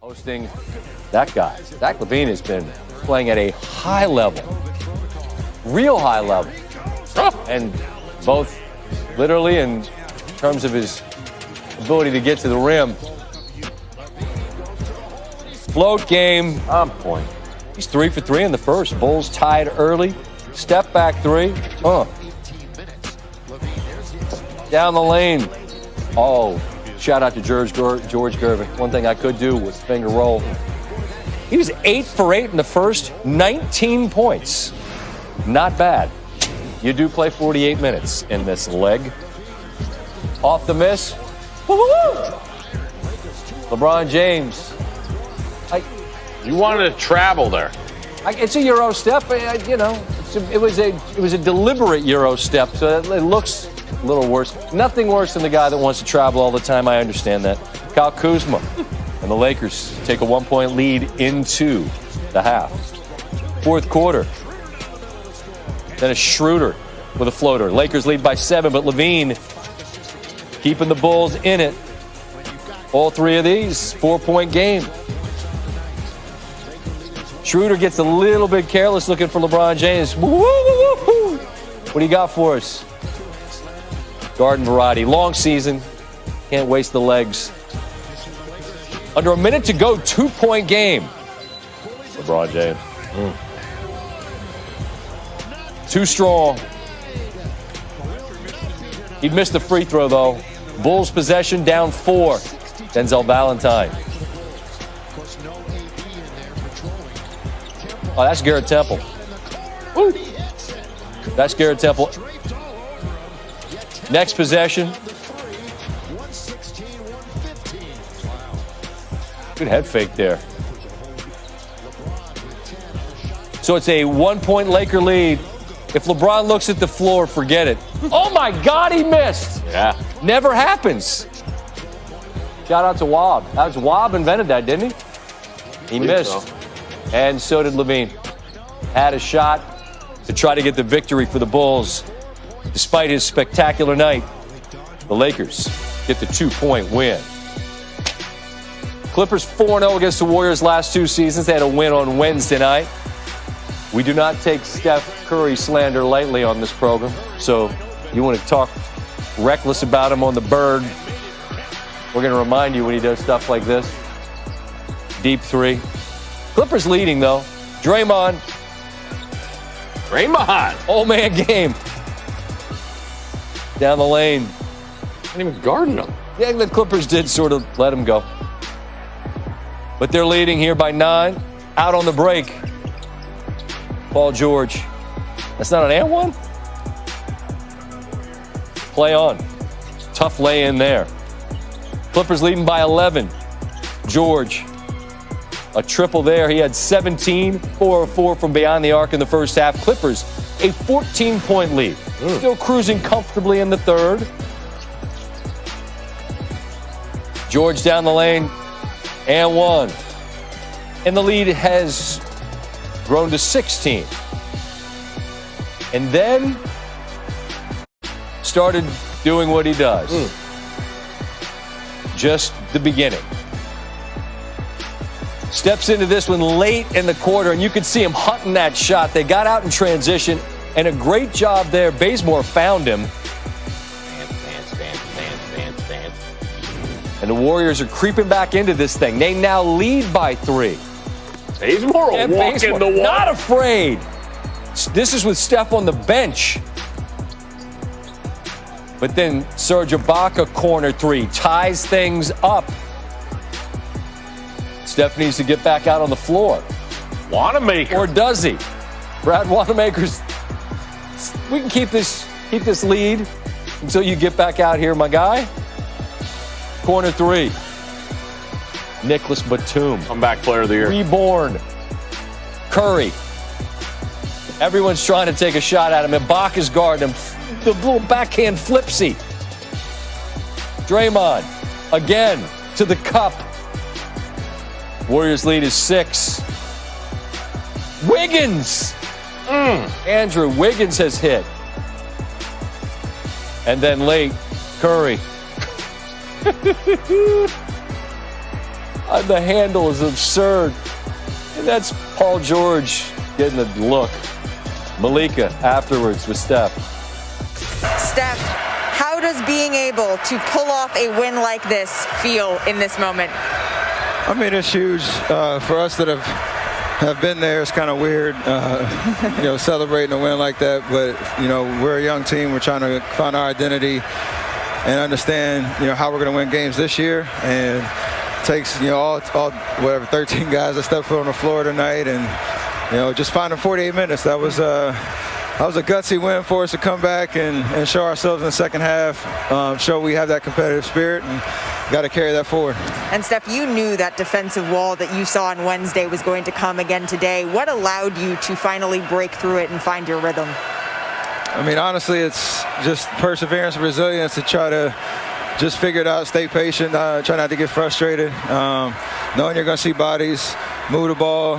Hosting that guy. Zach LaVine has been playing at a high level, real high level. And both literally and in terms of his ability to get to the rim. Float game on point. He's 3 for 3 in the first. Bulls tied early. Step back three. Down the lane. Oh, shout out to George Gervin. One thing I could do was finger roll. He was 8 for 8 in the first. 19 points. Not bad. You do play 48 minutes in this leg. Off the miss. Woo-hoo-hoo! LeBron James. You wanted to travel there. It's a Euro step, you know. It was a deliberate Euro step, so it looks a little worse. Nothing worse than the guy that wants to travel all the time. I understand that. Kyle Kuzma and the Lakers take a 1-point lead into the half. Fourth quarter. Then a Schroeder with a floater. Lakers lead by 7, but LaVine keeping the Bulls in it. All three of these, 4-point game. Schroeder gets a little bit careless looking for LeBron James. Woo-hoo-hoo-hoo. What do you got for us? Garden variety. Long season. Can't waste the legs. Under a minute to go, 2-point game. LeBron James. Too strong. He'd missed the free throw, though. Bulls possession down 4. Denzel Valentine. Oh, that's Garrett Temple. Woo. That's Garrett Temple. Next possession. Good head fake there. So it's a 1-point Laker lead. If LeBron looks at the floor, forget it. Oh, my God, he missed. Yeah. Never happens. Shout out to Wob. That was Wob invented that, didn't he? He missed. So. And so did LaVine. Had a shot to try to get the victory for the Bulls. Despite his spectacular night, the Lakers get the 2-point win. Clippers 4-0 against the Warriors last 2 seasons. They had a win on Wednesday night. We do not take Steph Curry slander lightly on this program. So you want to talk reckless about him on the bird, we're going to remind you when he does stuff like this. Deep three. Clippers leading, though. Draymond. Old man game. Down the lane. Didn't even guard him. Yeah, the Clippers did sort of let him go. But they're leading here by 9. Out on the break. Paul George. That's not an and one? Play on. Tough lay in there. Clippers leading by 11. George. A triple there. He had 17, 4 of 4 from beyond the arc in the first half. Clippers, a 14-point lead. Still cruising comfortably in the third. George down the lane, and 1. And the lead has grown to 16. And then started doing what he does. Just the beginning. Steps into this one late in the quarter, and you could see him hunting that shot. They got out in transition, and a great job there. Bazemore found him. And the Warriors are creeping back into this thing. They now lead by 3. Bazemore will walk in the wall. Not afraid. This is with Steph on the bench. But then Serge Ibaka, corner 3, ties things up. Steph needs to get back out on the floor. Wanamaker. Or does he? Brad Wanamaker's. We can keep this lead until you get back out here, my guy. Corner 3. Nicholas Batum. Comeback player of the year. Reborn. Curry. Everyone's trying to take a shot at him. Ibaka's guarding him. The little backhand flipsy. Draymond. Again to the cup. Warriors lead is 6. Wiggins. Andrew Wiggins has hit. And then late, Curry. The handle is absurd. And that's Paul George getting the look. Malika afterwards with Steph. Steph, how does being able to pull off a win like this feel in this moment? I mean, it's huge for us that have been there. It's kind of weird, celebrating a win like that. But, we're a young team. We're trying to find our identity and understand, how we're going to win games this year. And it takes, all 13 guys that step foot on the floor tonight. And, just finding 48 minutes. That was a gutsy win for us to come back and show ourselves in the second half, show we have that competitive spirit, and got to carry that forward. And Steph, you knew that defensive wall that you saw on Wednesday was going to come again today. What allowed you to finally break through it and find your rhythm? I mean, honestly, it's just perseverance and resilience to try to just figure it out, stay patient, try not to get frustrated, knowing you're going to see bodies, move the ball,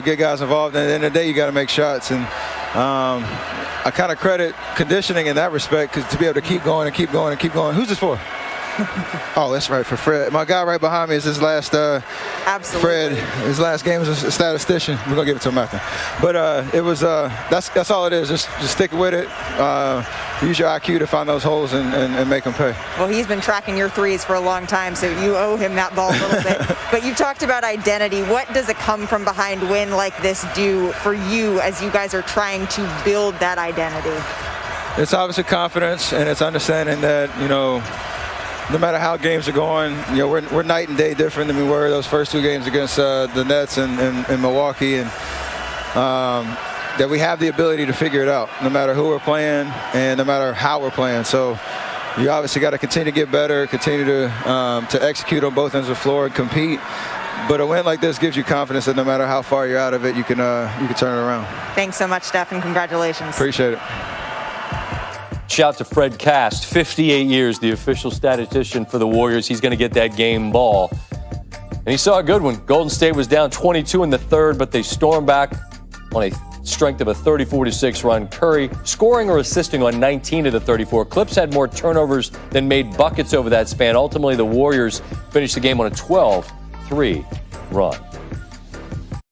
get guys involved. And at the end of the day, you got to make shots. And I kind of credit conditioning in that respect, because to be able to keep going and keep going and keep going. Who's this for? Oh, that's right, for Fred. My guy right behind me is his last. Absolutely. Fred, his last game as a statistician. We're gonna give it to him after. But it was. That's all it is. Just stick with it. Use your IQ to find those holes and make them pay. Well, he's been tracking your threes for a long time, so you owe him that ball a little bit. But you talked about identity. What does a come from behind win like this do for you as you guys are trying to build that identity? It's obviously confidence, and it's understanding that no matter how games are going, we're night and day different than we were those first two games against the Nets and Milwaukee, and that we have the ability to figure it out no matter who we're playing and no matter how we're playing. So you obviously got to continue to get better, continue to execute on both ends of the floor and compete. But a win like this gives you confidence that no matter how far you're out of it, you can turn it around. Thanks so much, Steph, and congratulations. Appreciate it. Shout to Fred Cast, 58 years, the official statistician for the Warriors. He's going to get that game ball. And he saw a good one. Golden State was down 22 in the third, but they stormed back on a strength of a 34-6 run. Curry scoring or assisting on 19 of the 34. Clips had more turnovers than made buckets over that span. Ultimately, the Warriors finished the game on a 12-3 run.